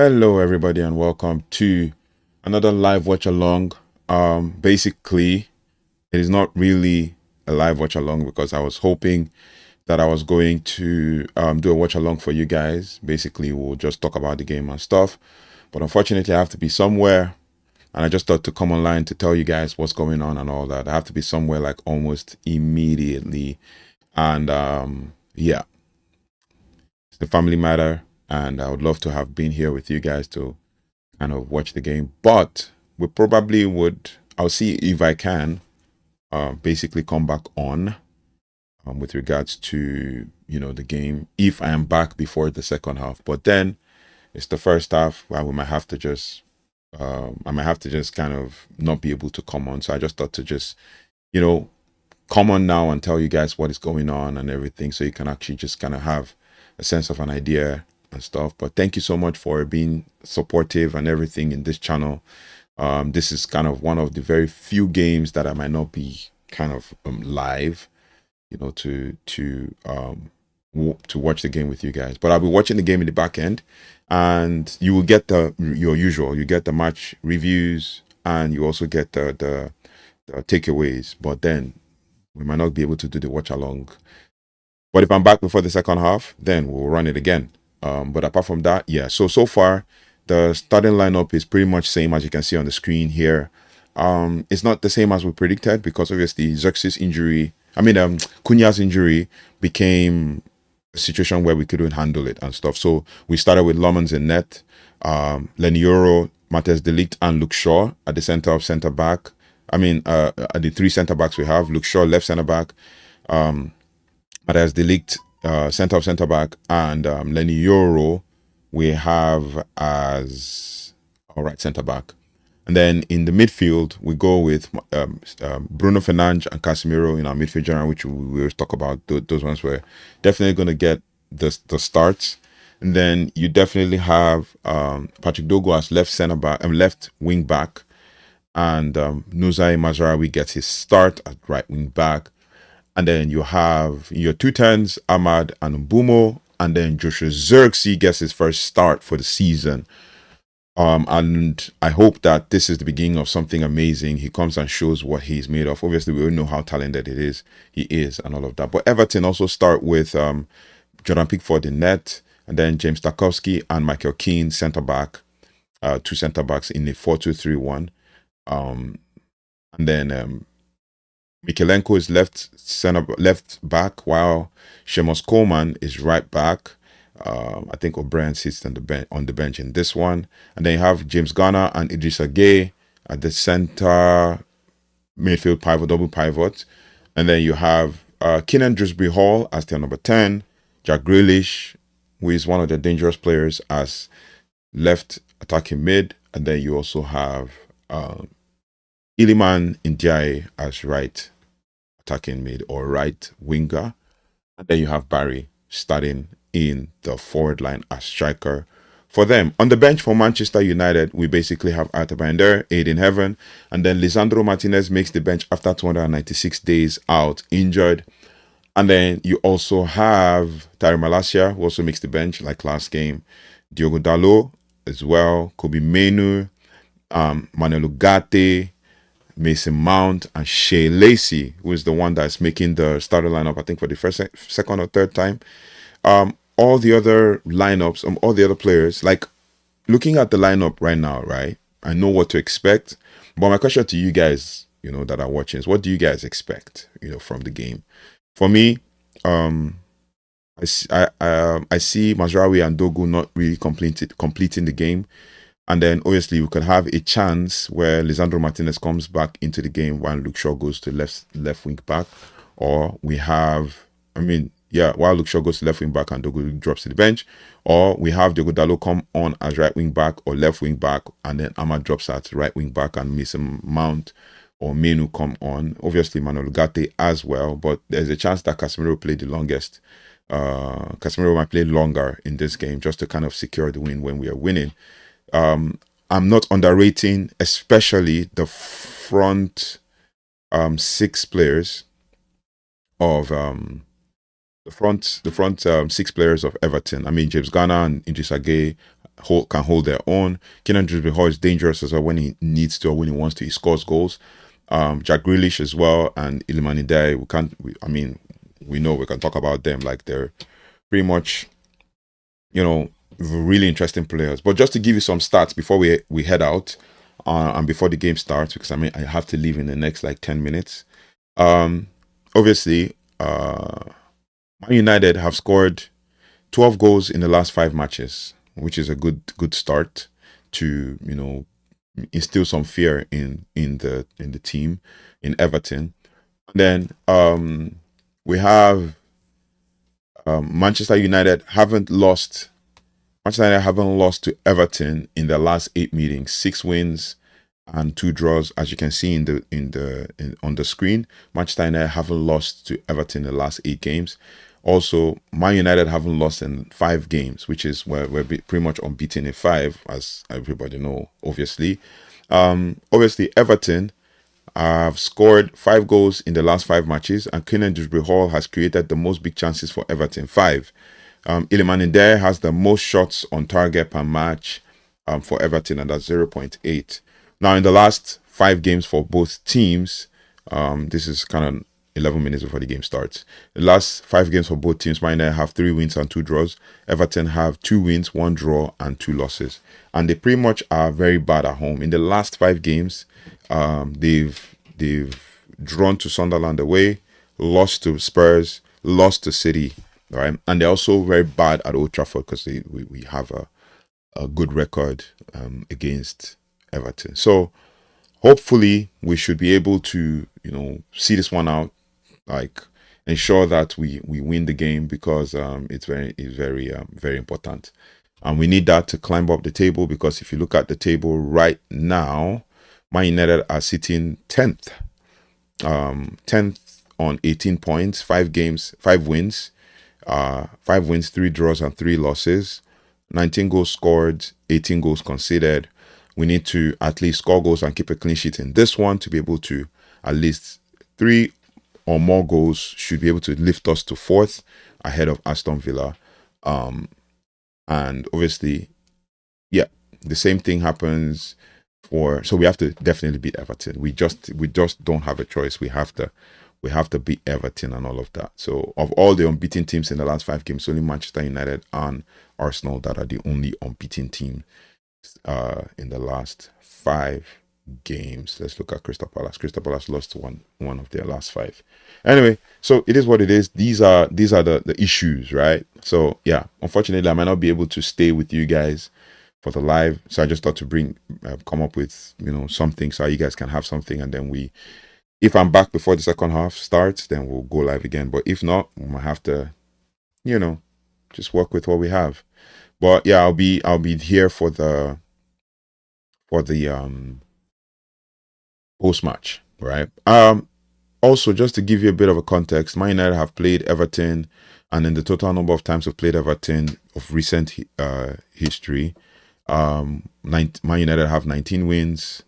Hello, everybody, and welcome to another live watch along. Basically, it is not really a live watch along because I was hoping that I was going to do a watch along for you guys. Basically, we'll just talk about the game and stuff. But unfortunately, I have to be somewhere, and I just thought to come online to tell you guys what's going on and all that. I have to be somewhere like almost immediately, and yeah, it's the family matter, and I would love to have been here with you guys to kind of watch the game, but we probably would. I'll see if I can basically come back on with regards to the game if I am back before the second half. But then it's the first half where we might have to just I might have to just kind of not be able to come on. So I just thought to just you know come on now and tell you guys what is going on and everything, so you can actually just kind of have a sense of an idea and stuff. But thank you so much for being supportive and everything in this channel. This is kind of one of the very few games that I might not be kind of live, to watch the game with you guys. But I'll be watching the game in the back end, and you will get your usual. You get the match reviews, and you also get the takeaways. But then we might not be able to do the watch along. But if I'm back before the second half, then we'll run it again. But apart from that, yeah. So far, the starting lineup is pretty much same as you can see on the screen here. It's not the same as we predicted because obviously Cunha's injury became a situation where we couldn't handle it and stuff. So we started with Lomans in net, Lenioro, Matthias de Ligt, and Luke Shaw at the centre back. At the three centre backs we have Luke Shaw left centre back, Matthias de Ligt centre back, and Lenioro we have as our right centre back. And then in the midfield, we go with Bruno Fernandes and Casemiro in our midfield general, which we will talk about. Those ones were definitely going to get the starts. And then you definitely have Patrick Dogo as left centre back, left wing back, and Nuzai Mazraoui gets his start at right wing back. And then you have your two tens, Ahmad and Mbumo, and then Joshua Zirkzee gets his first start for the season. And I hope that this is the beginning of something amazing. He comes and shows what he's made of. Obviously, we all know how talented he is, and all of that. But Everton also start with Jordan Pickford in net, and then James Tarkowski and Michael Keane centre back, two centre backs in the 4-2-3-1. And then Mikalenko is left back, while Seamus Coleman is right back. I think O'Brien sits on the bench in this one. And then you have James Garner and Idrissa Gueye at the center midfield pivot, double pivot. And then you have Keenan Dewsbury Hall as their number 10, Jack Grealish, who is one of the dangerous players, as left attacking mid. And then you also have Iliman Ndiaye as right attacking mid or right winger. And then you have Barry starting in the forward line as striker for them. On the bench for Manchester United, we basically have Arthur Binder, Aid in Heaven, and then Lisandro Martinez makes the bench after 296 days out injured. And then you also have Tyrone Malacia, who also makes the bench like last game, Diogo Dalot as well, Kobe Menu, Manuel Ugarte, Mason Mount, and Shea Lacey, who is the one that's making the starter lineup, I think, for the second or third time. All the other lineups, all the other players, like looking at the lineup right now, right? I know what to expect. But my question to you guys, that are watching is, what do you guys expect, from the game? For me, I see Mazraoui and Dogu not really completing the game. And then obviously we could have a chance where Lisandro Martinez comes back into the game while Luke Shaw goes to left wing back. Or we have, while Luke Shaw goes to left wing back and Dogu drops to the bench. Or we have Diogo Dalot come on as right wing back or left wing back, and then Ahmad drops at right wing back and Mason Mount or Menu come on. Obviously Manuel Ugarte as well, but there's a chance that Casemiro played the longest. Casemiro might play longer in this game just to kind of secure the win when we are winning. I'm not underrating, especially the front six players of the front six players of Everton. James Garner and Idrissa Gueye can hold their own. Keenan Hall is dangerous as well when he needs to or when he wants to. He scores goals. Jack Grealish as well and Iliman Ndiaye. We know we can talk about them like they're pretty much, really interesting players. But just to give you some stats before we head out and before the game starts, because I have to leave in the next like 10 minutes. Obviously, Man United have scored 12 goals in the last 5 matches, which is a good start to instill some fear in the team in Everton. And then we have Manchester United haven't lost to Everton in the last 8 meetings, 6 wins and 2 draws. As you can see on the screen, Manchester United haven't lost to Everton in the last 8 games. Also, Man United haven't lost in 5 games, which is where we're pretty much unbeaten in 5, as everybody know, obviously. Obviously, Everton have scored 5 goals in the last 5 matches, and Keenan Hall has created the most big chances for Everton, 5. Iliman Ndiaye has the most shots on target per match for Everton, and that's 0.8. Now, in the last 5 games for both teams, this is kind of 11 minutes before the game starts. The last 5 games for both teams, Man United have 3 wins and 2 draws. Everton have 2 wins, 1 draw, and 2 losses. And they pretty much are very bad at home. In the last 5 games, they've drawn to Sunderland away, lost to Spurs, lost to City, right? And they're also very bad at Old Trafford because we have a good record against Everton. So hopefully we should be able to see this one out, like ensure that we win the game, because it's very important, and we need that to climb up the table. Because if you look at the table right now, Man United are sitting 10th on 18 points, 5 games, 5 wins, 3 draws and 3 losses, 19 goals scored, 18 goals conceded. We need to at least score goals and keep a clean sheet in this one to be able to at least 3 or more goals should be able to lift us to 4th ahead of Aston Villa. And obviously, the same thing happens so we have to definitely beat Everton. We just don't have a choice. We have to beat Everton and all of that. So of all the unbeaten teams in the last 5 games, only Manchester United and Arsenal that are the only unbeaten team in the last 5 games. Let's look at Crystal Palace. Crystal Palace lost one of their last 5. Anyway, so it is what it is. These are the issues, right? So yeah, unfortunately, I might not be able to stay with you guys for the live. So I just thought to come up with something so you guys can have something, and then if I'm back before the second half starts, then we'll go live again. But if not, we might have to, just work with what we have. But yeah, I'll be here for the post match, right? Also, just to give you a bit of a context, Man United have played Everton, and in the total number of times we've played Everton of recent history, Man United have 19 wins,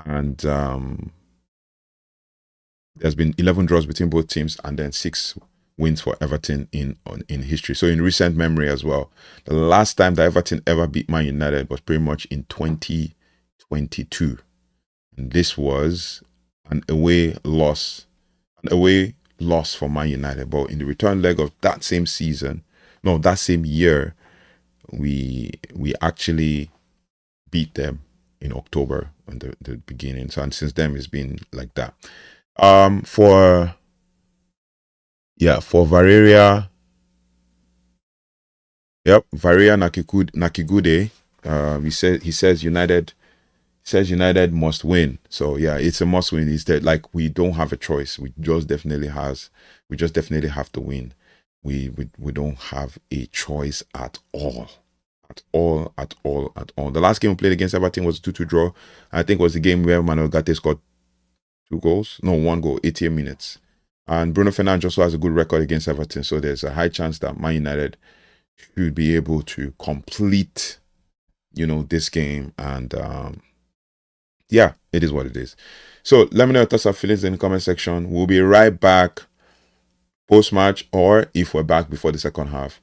and there's been 11 draws between both teams, and then 6 wins for Everton in history. So in recent memory as well, the last time that Everton ever beat Man United was pretty much in 2022, and this was an away loss for Man United. But in the return leg of that same year, we actually beat them in October in the beginning. So, and since then it's been like that. For Vareria, Nakigude, he says United must win. So yeah, it's a must win. It's that, like, we don't have a choice. We just definitely have to win. We don't have a choice at all. The last game we played against Everton was a 2-2 draw. I think it was the game where Manuel Gatti scored 1 goal, 88 minutes. And Bruno Fernandes also has a good record against Everton, so there's a high chance that Man United should be able to complete, this game. And yeah, it is what it is. So let me know your thoughts and feelings in the comment section. We'll be right back post-match, or if we're back before the second half,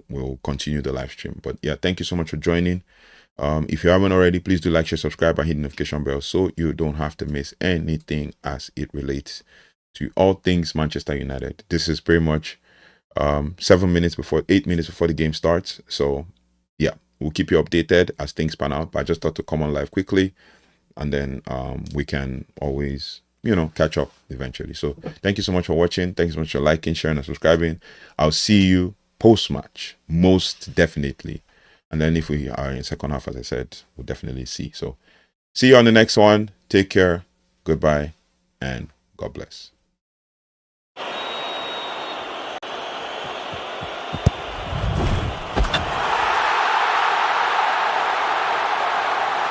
we'll continue the live stream. But yeah, thank you so much for joining. If you haven't already, please do like, share, subscribe, and hit the notification bell so you don't have to miss anything as it relates to all things Manchester United. This is pretty much 8 minutes before the game starts. So yeah, we'll keep you updated as things pan out. But I just thought to come on live quickly, and then we can always, catch up eventually. So thank you so much for watching. Thank you so much for liking, sharing, and subscribing. I'll see you post-match, most definitely. And then if we are in second half, as I said, we'll definitely see. So see you on the next one. Take care. Goodbye. And God bless.